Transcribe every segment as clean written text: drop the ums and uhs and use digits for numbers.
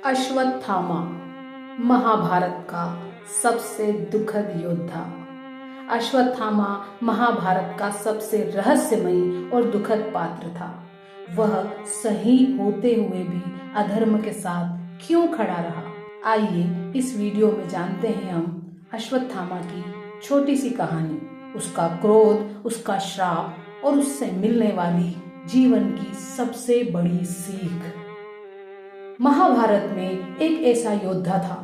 अश्वत्थामा महाभारत का सबसे दुखद योद्धा। अश्वत्थामा महाभारत का सबसे रहस्यमयी और दुखद पात्र था। वह सही होते हुए भी अधर्म के साथ क्यों खड़ा रहा? आइए इस वीडियो में जानते हैं हम अश्वत्थामा की छोटी सी कहानी, उसका क्रोध, उसका श्राप और उससे मिलने वाली जीवन की सबसे बड़ी सीख। महाभारत में एक ऐसा योद्धा था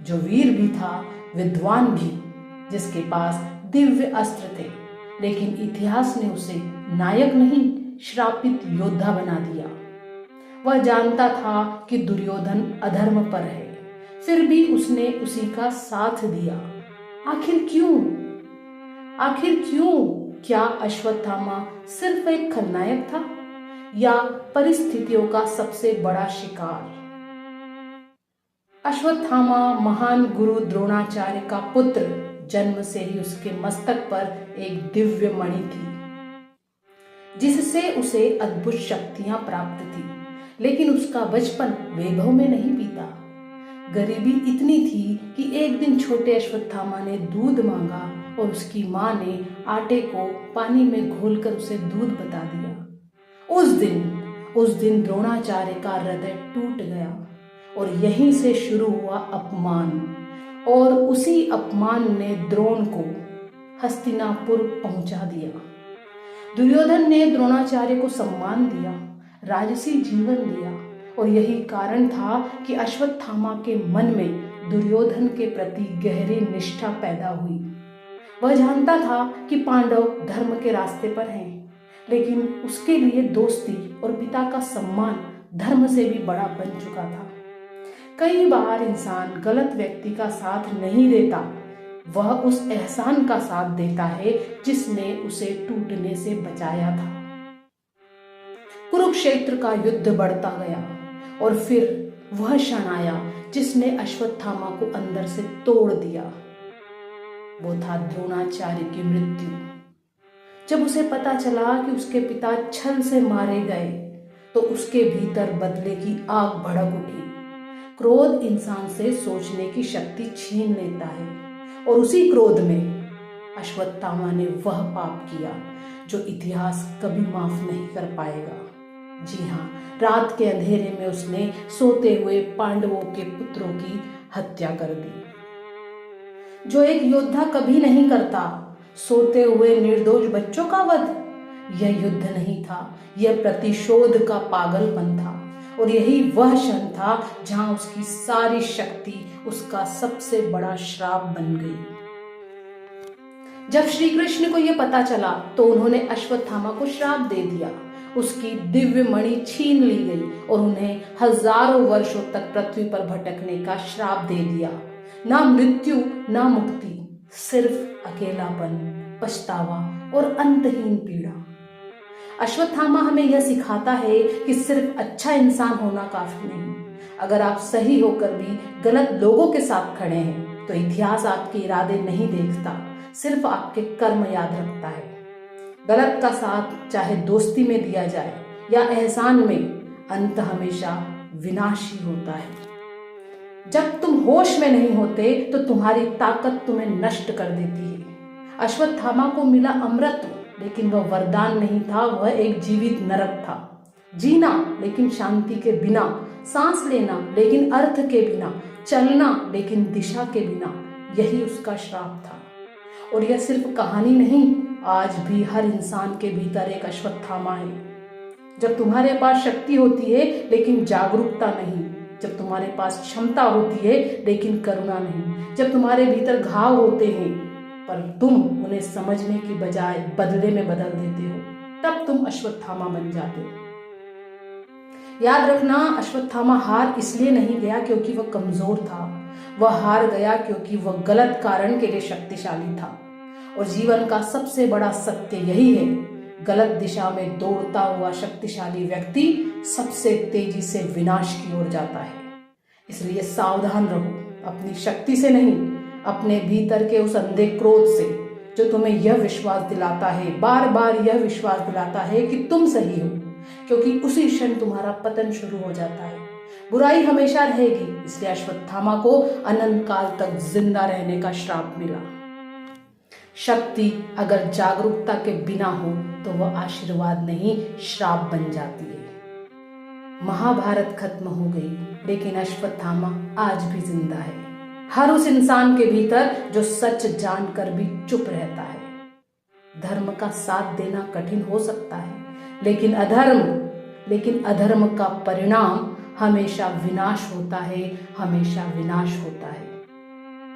जो वीर भी था, विद्वान भी, जिसके पास दिव्य अस्त्र थे, लेकिन इतिहास ने उसे नायक नहीं, श्रापित योद्धा बना दिया। वह जानता था कि दुर्योधन अधर्म पर है, फिर भी उसने उसी का साथ दिया। आखिर क्यों? क्या अश्वत्थामा सिर्फ एक खलनायक था या परिस्थितियों का सबसे बड़ा शिकार? अश्वत्थामा महान गुरु द्रोणाचार्य का पुत्र, जन्म से ही उसके मस्तक पर एक दिव्य मणि थी जिससे उसे अद्भुत शक्तियां प्राप्त थी, लेकिन उसका बचपन वैभव में नहीं बीता। गरीबी इतनी थी कि एक दिन छोटे अश्वत्थामा ने दूध मांगा और उसकी मां ने आटे को पानी में घोलकर उसे दूध बता दिया। उस दिन द्रोणाचार्य का हृदय टूट गया और यहीं से शुरू हुआ अपमान, और उसी अपमान ने द्रोण को हस्तिनापुर पहुंचा दिया। दुर्योधन ने द्रोणाचार्य को सम्मान दिया, राजसी जीवन दिया, और यही कारण था कि अश्वत्थामा के मन में दुर्योधन के प्रति गहरी निष्ठा पैदा हुई। वह जानता था कि पांडव धर्म के रास्ते पर हैं, लेकिन उसके लिए दोस्ती और पिता का सम्मान धर्म से भी बड़ा बन चुका था। कई बार इंसान गलत व्यक्ति का साथ नहीं देता, वह उस एहसान का साथ देता है जिसने उसे टूटने से बचाया था। कुरुक्षेत्र का युद्ध बढ़ता गया और फिर वह क्षण आया जिसने अश्वत्थामा को अंदर से तोड़ दिया। वो था द्रोणाचार्य की मृत्यु। जब उसे पता चला कि उसके पिता छल से मारे गए तो उसके भीतर बदले की आग भड़क उठी। क्रोध इंसान से सोचने की शक्ति छीन लेता है, और उसी क्रोध में अश्वत्थामा ने वह पाप किया जो इतिहास कभी माफ नहीं कर पाएगा। जी हाँ, रात के अंधेरे में उसने सोते हुए पांडवों के पुत्रों की हत्या कर दी। जो एक योद्धा कभी नहीं करता, सोते हुए निर्दोष बच्चों का वध। यह युद्ध नहीं था, यह प्रतिशोध का पागलपन था, और यही वह क्षण था जहां उसकी सारी शक्ति उसका सबसे बड़ा श्राप बन गई। जब श्री कृष्ण को यह पता चला तो उन्होंने अश्वत्थामा को श्राप दे दिया। उसकी दिव्य मणि छीन ली गई और उन्हें हजारों वर्षों तक पृथ्वी पर भटकने का श्राप दे दिया। ना मृत्यु, ना मुक्ति, सिर्फ अकेलापन, पछतावा और अंतहीन पीड़ा। अश्वत्थामा हमें यह सिखाता है कि सिर्फ अच्छा इंसान होना काफी नहीं। अगर आप सही होकर भी गलत लोगों के साथ खड़े हैं तो इतिहास आपके इरादे नहीं देखता, सिर्फ आपके कर्म याद रखता है। गलत का साथ चाहे दोस्ती में दिया जाए या एहसान में, अंत हमेशा विनाश ही होता है। जब तुम होश में नहीं होते तो तुम्हारी ताकत तुम्हें नष्ट कर देती है। अश्वत्थामा को मिला अमृत, लेकिन वह वरदान नहीं था, वह एक जीवित नरक था। जीना लेकिन शांति के बिना, सांस लेना लेकिन अर्थ के बिना, चलना लेकिन दिशा के बिना, यही उसका श्राप था। और यह सिर्फ कहानी नहीं, आज भी हर इंसान के भीतर एक अश्वत्थामा है। जब तुम्हारे पास शक्ति होती है लेकिन जागरूकता नहीं, जब तुम्हारे पास क्षमता होती है लेकिन करुणा नहीं, जब तुम्हारे भीतर घाव होते हैं पर तुम उन्हें समझने की बजाय बदले में बदल देते हो, तब तुम अश्वत्थामा बन जाते हो। याद रखना, अश्वत्थामा हार इसलिए नहीं गया क्योंकि वह कमजोर था, वह हार गया क्योंकि वह गलत कारण के लिए शक्तिशाली था। और जीवन का सबसे बड़ा सत्य यही है, गलत दिशा में दौड़ता हुआ शक्तिशाली व्यक्ति सबसे तेजी से विनाश की ओर जाता है। इसलिए सावधान रहो, अपनी शक्ति से नहीं, अपने भीतर के उस अंधे क्रोध से जो तुम्हें यह विश्वास दिलाता है, बार बार यह विश्वास दिलाता है कि तुम सही हो, क्योंकि उसी क्षण तुम्हारा पतन शुरू हो जाता है। बुराई हमेशा रहेगी, इसलिए अश्वत्थामा को अनंत काल तक जिंदा रहने का श्राप मिला। शक्ति अगर जागरूकता के बिना हो तो वह आशीर्वाद नहीं, श्राप बन जाती है। महाभारत खत्म हो गई, लेकिन अश्वत्थामा आज भी जिंदा है, हर उस इंसान के भीतर जो सच जानकर भी चुप रहता है। धर्म का साथ देना कठिन हो सकता है, लेकिन अधर्म का परिणाम हमेशा विनाश होता है, हमेशा विनाश होता है।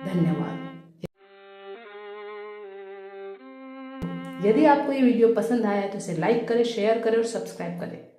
धन्यवाद। यदि आपको ये वीडियो पसंद आया है तो इसे लाइक करें, शेयर करें और सब्सक्राइब करें।